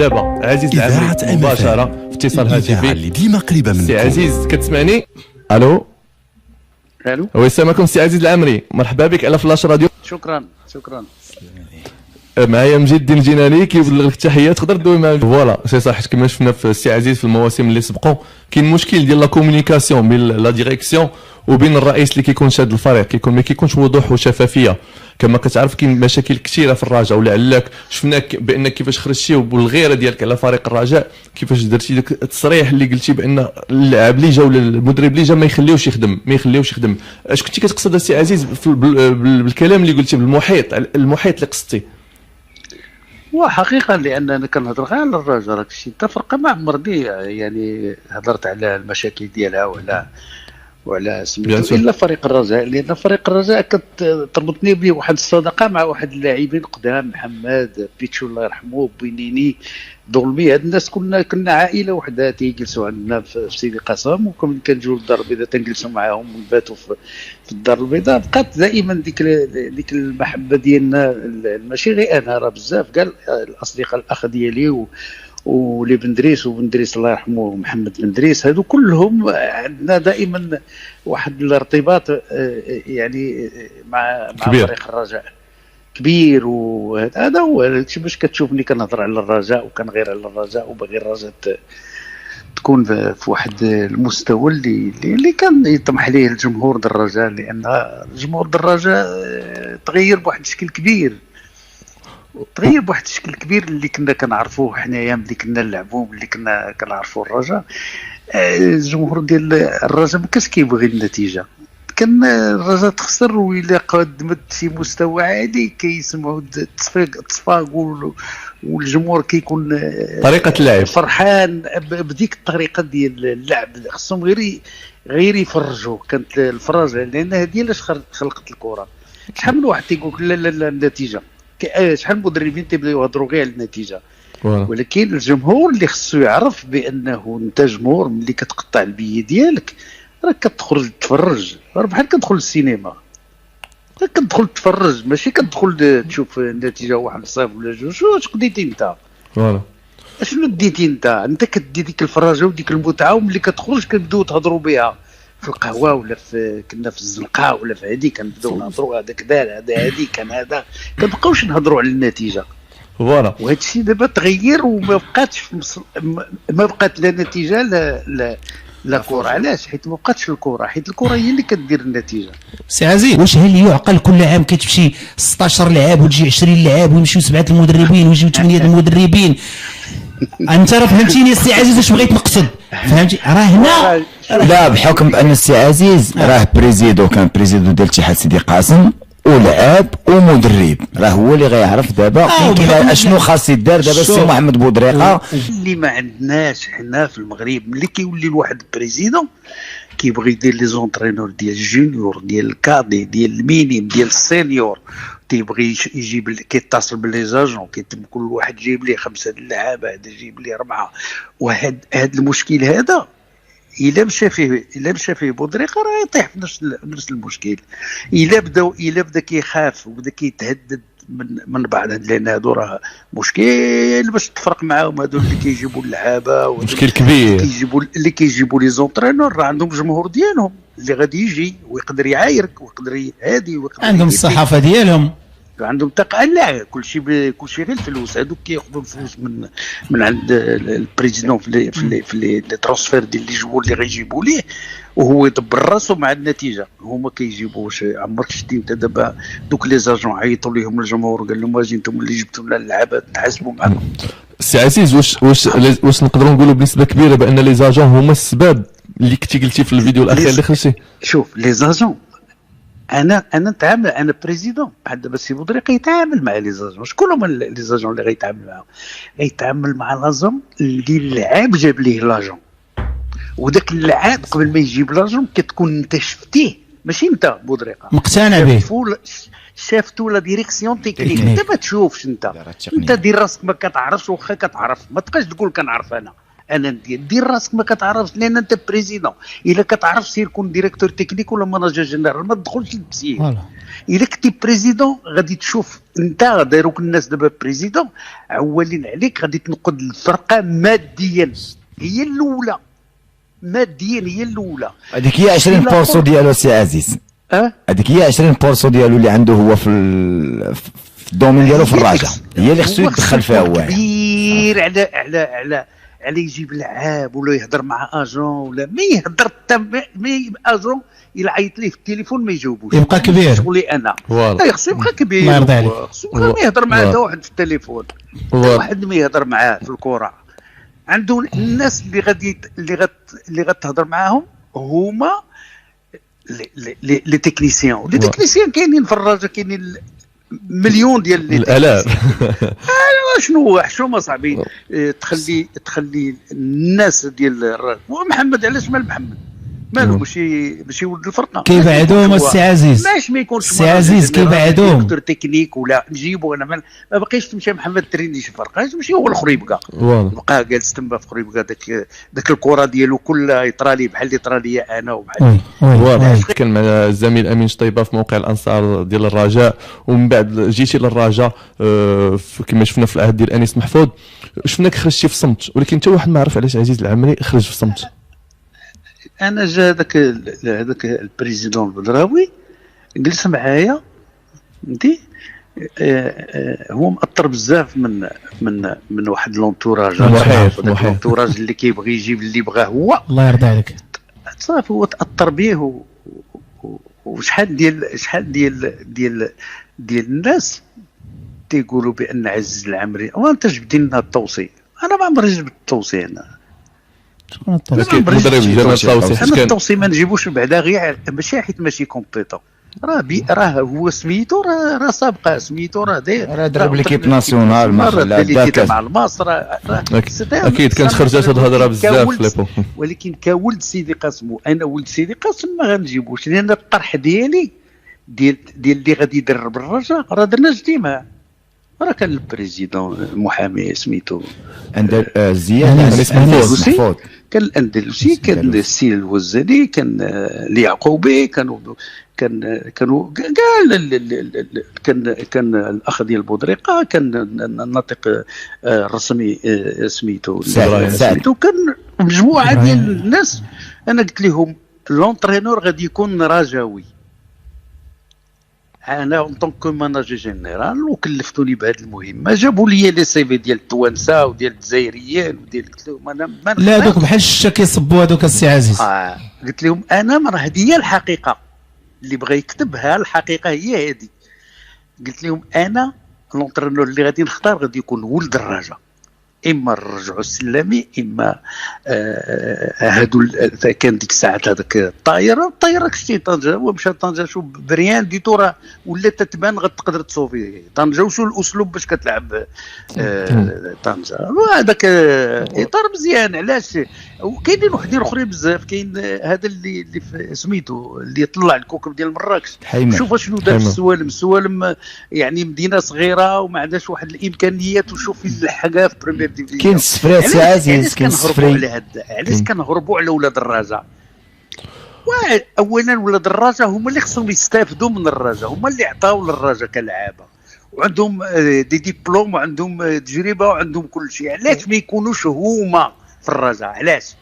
دابا عزيز العمري مباشرة في اتصال هاتفي اللي ديما قريبه منكم. سي عزيز كتسمعني؟ الو وي السلام عليكم سي عزيز العمري، مرحبا بك على فلاش راديو. شكرا معايا مجيد الدين الجناني كيبلغ لك التحيات، تقدر دوي معاه. فوالا سي صح، حيت كما شفنا في السي عزيز في المواسم اللي سبقوا كاين مشكل ديال لا كومونيكاسيون بين لا ديريكسيون وبين الرئيس اللي كيكون شاد الفريق، ما كيكونش وضوح وشفافيه. كما كتعرف كاين مشاكل كثيره في الرجاء، ولعلك شفناك بانك كيفاش خرجتي وبالغيره ديالك على فريق الرجاء، كيفاش درتي داك التصريح اللي قلتي بان اللاعب اللي جا ولا المدرب اللي جا ما يخليوش يخدم. اش كنتي كتقصد السي عزيز بالكلام اللي قلتي بالمحيط اللي قصدتي؟ وحقيقة لأن أنا كنهضر غير على الرجاء، راك شي تفرقة ما عمرني يعني هضرت على المشاكل ديالها وعلى سميتو الا فريق الرجاء، لان فريق الرجاء كتربطني به واحد الصداقه مع واحد اللاعبين قدام، محمد بيتشو الله يرحمه، بوينيني، دولمي. هاد الناس كنا عائله وحده تيجلسوا عندنا في سيدي قاسم، وكون كنجيو للدار البيضاء تنجلسوا معاهم ونباتوا في الدار البيضاء. بقات دائما ديك المحبه ديالنا، ماشي غير انا، راه بزاف كاع الاصدقاء، الاخ ديالي ولي بندريس وبندريس الله يرحمه محمد بندريس، هادو كلهم عندنا دائما واحد الارتباط يعني مع فريق الرجاء كبير. وهذا هو باش كتشوفني كنهضر على الرجاء وكنغير على الرجاء وباغي الرجاء تكون في واحد المستوى اللي كان يطمح ليه الجمهور ديال الرجاء، لان الجمهور ديال الرجاء تغير بواحد الشكل كبير، اللي كنا كنعرفوه حنايا ملي كنا نلعبوا، ملي كنا كنعرفوا الرجاء. الجمهور ديال الرجاء ما كانش كيبغي النتيجه، كان الرجاء تخسر وإلا قدمت شي مستوى عالي كيسمعوا التصفاق والجمهور كيكون طريقه اللعب فرحان بديك الطريقه ديال اللعب. خصهم غير يفرجوا، كانت الفرجه لان هذه علاش خلقت الكره. شحال من واحد تيقول لا النتيجه، شحال المدربين تيبداو يهضروا غير على النتيجه، ولكن الجمهور اللي خصو يعرف بانه انت جمهور ملي كتقطع البي ديالك راك كتخرج تفرج، بحال كتدخل للسينما، كتدخل تفرج، ماشي كتدخل تشوف النتيجه 1-0 ولا 2. واش قديتي انت؟ فوالا اشنو ديتي انت كدي ديك الفرجه وديك المتعه، وملي كتخرج كنبداو تهضروا بها في القهوه ولا كنا في الزنقه ولا في هذه، كنبداو نهضروا هذاك دار هذه كان هذا، كنبقاوش نهضروا على النتيجه. فوالا وهذا الشيء دابا تغير وما بقاتش ما بقات لا نتيجه لا كره. علاش؟ حيت ما بقاتش الكره، حيت الكره هي اللي كدير النتيجه. سي عزيز، واش هل يعقل كل عام كتمشي 16 لاعب وتجي 20 لاعب ويمشيو 7 المدربين ويجيو 8 المدربين؟ انت راه فهمتيني السي عزيز واش بغيت نقصد؟ فهمتي راه هنا لا، بحكم بان السي عزيز راه بريزيدو، كان بريزيدو ديال اتحاد سيدي قاسم ولاعب ومدرب، راه هو اللي غيعرف دابا اشنو خاص يدار دابا السي محمد بودريقه. اللي ما عندناش حنا في المغرب ملي كيولي الواحد بريزيدون كيبغي يدير لي زونترينور ديال الجونيور، ديال الكادي، ديال المينيم، ديال السينيور، تيبغي يجيب كيتصل باللي زاجون، كيتم كل واحد جيب لي 5 اللعابه، هذا جيب لي 4. وهذا المشكل هذا الا مشى فيه بودريقه راه يطيح في نفس المشكل. الا بدا كيخاف وبدا كيتهدد من بعض لان هادو راه مشكل باش تفرق معاهم، هادو اللي كيجيبوا اللعابه مشكل كبير، اللي كيجيبوا لي زونترينور راه عندهم جمهور ديالهم اللي غادي يجي ويقدر يعايرك ويقدر هادي ويقدر عندهم الصحافه ديالهم، عندهم لا كلشي غير الفلوس. هذوك كياخذوا الفلوس من عند البريزيدون في لي ترانسفير ديال اللي جبوا اللي غيجيبوا ليه، وهو يدبر راسو مع النتيجه. هما كيجيبوش، عمرك شتي انت دابا دوك لي زاجون عيطوا لهم الجمهور قال لهم واش انتم اللي جبتوا لنا اللعابه نحاسبوا معكم. سي عزيز، واش نقدروا نقولوا بنسبه كبيره بان لي زاجون هما السبب اللي كنتي قلتي في الفيديو الاخير اللي خرجتي؟ شوف لي زاجون، انا نتعامل، انا بريزيدون بحال دابا السي بودريقه يتعامل مع لي زاجون. شكون هما لي زاجون اللي غيتعامل معاهم؟ غيتعامل مع لاجون اللي اللعاب جاب ليه لاجون، وداك اللعاب قبل ما يجيب لاجون كتكون انت شفتيه، ماشي انت بودريقه مقتنع به، شافتو لا ديريكسيون تكنيك. انت ما تشوفش، انت دير راسك ما كتعرفش، واخا كتعرف ما تبقاش تقول كنعرف انا. انا دير راسك ما كتعرفش، لان انت بريزيدون. الا كتعرف سير كون ديريكتور تكنيك ولا ماناجر جنرال، ما تدخلش للتسيير. الا كنتي بريزيدون غادي تشوف انت دايروك الناس دابا بريزيدون عوالين عليك، غادي تنقد الفرقه ماديا، هي الاولى ماديا، هي الاولى. هذيك هي 20% ديالو سي عزيز، هذيك هي 20% ديالو اللي عنده هو في الدومين ديالو في الرجاء، هي اللي خصو يدخل فيها هو كبير على يجيب لعاب ولا يهضر مع اجون، ولا ما يهضر ما اجون يعيط ليه في التليفون ما يجاوبوش، يبقى كبير. شغلي انا خصو يبقى كبير، الله يرضى عليك. خصو ما يهضر مع حتى واحد في التليفون، حتى واحد ما يهضر معاه في الكره. عنده الناس اللي غتهضر معاهم هما لي تكنيسيان. لي تكنيسيان كاينين في الرجاء، كاينين مليون ديال الالاف. شنو حشومه صاحبي. تخلي الناس ديال محمد، علاش مال محمد مالو ماشي ولد الفرقه؟ كيبعدوهم السي عزيز، ماش ما يكونش السي عزيز كيبعدوهم دكتور تكنيك ولا نجيبو. انا ما بقيش تمشي محمد تريني شي فرقه، ماشي هو الاخر يبقى جالس تما في اخر يبقى داك الكره ديالو كلها يطرى لي بحال اللي طرى لي انا وبحال. واضح. كان معنا الزميل امين شطيبه في موقع الانصار ديال الرجاء، ومن بعد جيتي للرجاء كما شفنا في العهد ديال انيس محفوظ، شفناك خرجتي في صمت، ولكن حتى واحد ما عرف علاش عزيز العمري خرج في صمت. انا جا هذاك البريزيدون البدراوي جلس معايا، فهمتي. هو مأثر بزاف من واحد لونتوراج، لونتوراج اللي كيبغي يجيب اللي بغاه هو. الله يرضى عليك. صافي هو تأثر به، وشحال ديال الناس تيقولوا بان عزيز العمري وانت جبدي لنا التوصيه. انا ما عمري جبت التوصيه. شكون التوصيه؟ المدرب جاب التوصيه. انا التوصيه ما نجيبوش بعدا غير ماشي حيت ماشي كومبيتون، راه هو سميتو، راه سابقه سميتو، راه ضرب ليكيب ناسيونال مع مصر. اكيد كانت خرجات هاد الهضره بزاف في ليبو. ولكن كولد سيدي قاسم، انا ولد سيدي قاسم ما غنجيبوش، لان الطرح ديالي ديال اللي غادي يدرب الرجاء راه درنا اجتماع. راه كان البريزيدون المحامي سميتو زياد محفوظ، كان الاندلسي، كان السي الوزاني، كان اليعقوبي، كانوا كان الاخ ديال بودريقه، كان الناطق الرسمي سميتو، كان مجموعه ديال الناس. انا قلت لهم لونترينور غادي يكون رجاوي. انا اون طونك ماناجر جينيرال وكلفتوني بهذه المهمه، جابوا لي لي سي في ديال التوانسه وديال الجزائريين وديال، قلت لهم انا لا دوك بحال الشتا كيصبوا هذوك السي عزيز. قلت لهم انا راه هذه هي الحقيقه، اللي بغى يكتبها الحقيقه هي هذه. قلت لهم انا لونترينور اللي غادي نختار غادي يكون ولد الرجاء، اما الرجع السلامي، اما هادو. كان ديك الساعات هذاك الطائره كشتي طنجه، هو مشى طنجه، شوف بريان ديتو راه ولات تتبان غتقدر تصوفي طنجه، وشو الاسلوب باش كتلعب طنجه. هذاك اطار مزيان. علاش؟ وكاينين وحدين اخرين بزاف. كاين هذا اللي سميتو اللي طلع الكوكب ديال مراكش، شوف شنو دار في السوالم يعني مدينه صغيره وما عندهاش واحد الامكانيات، وشوف اللحقها في بريمير ديفيزيون. كاين السفرات سي عزيز، كاين السفري. علاش كنهربوا على ولاد الرجاء؟ اولا ولاد الرجاء هما اللي خصهم يستافدوا من الرجاء، هما اللي عطاو للرجاء كلعابه، وعندهم دي ديبلوم، وعندهم تجربه، وعندهم كل شيء. علاش ما يكونوش هما في الرجاء؟ علاش؟